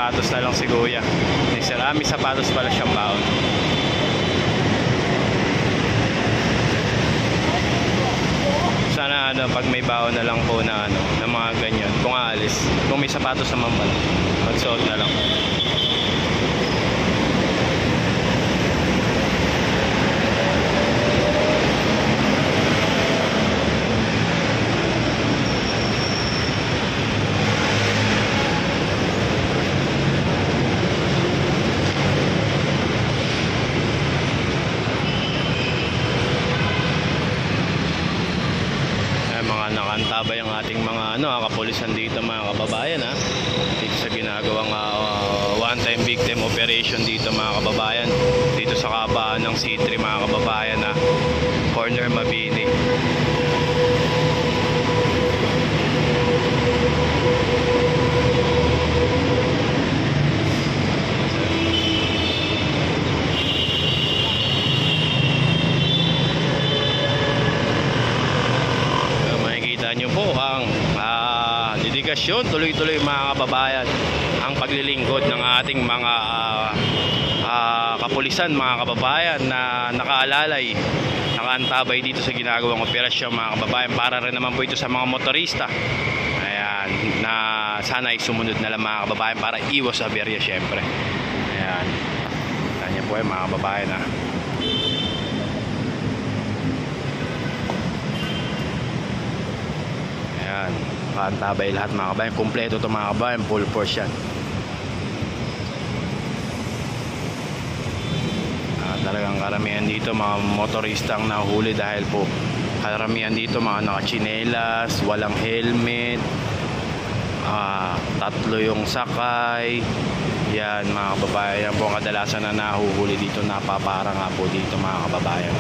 sapatos na lang si Kuya. May sapatos pala siyang baon. Sana pag may baon na lang po na na mga ganyan, kung aalis, kung may sapatos naman pala, magsuot na lang. Nakaantabay ang ating mga kapulisan dito mga kababayan dito sa ginagawang one time victim operation dito mga kababayan, dito sa kabaan ng C3 mga kababayan corner Mabini. Nyo po ang dedikasyon, tuloy-tuloy mga kababayan, ang paglilingkod ng ating mga kapulisan mga kababayan na nakaalalay, nakaantabay dito sa ginagawang operasyon mga kababayan. Para rin naman po ito sa mga motorista, ayan, na sana ay sumunod na lang mga kababayan para iwas aberya syempre. Ayan, kanya po mga kababayan Ayan, kaantabay lahat mga kabayan. Kompleto ito mga kabayan, full force yan. Talagang karamihan dito mga motorista ang nahuli dahil po karamihan dito mga nakachinelas, walang helmet, tatlo yung sakay. Yan mga kababayan, yan po kadalasan na nahuhuli dito, napapara nga po dito mga kababayan.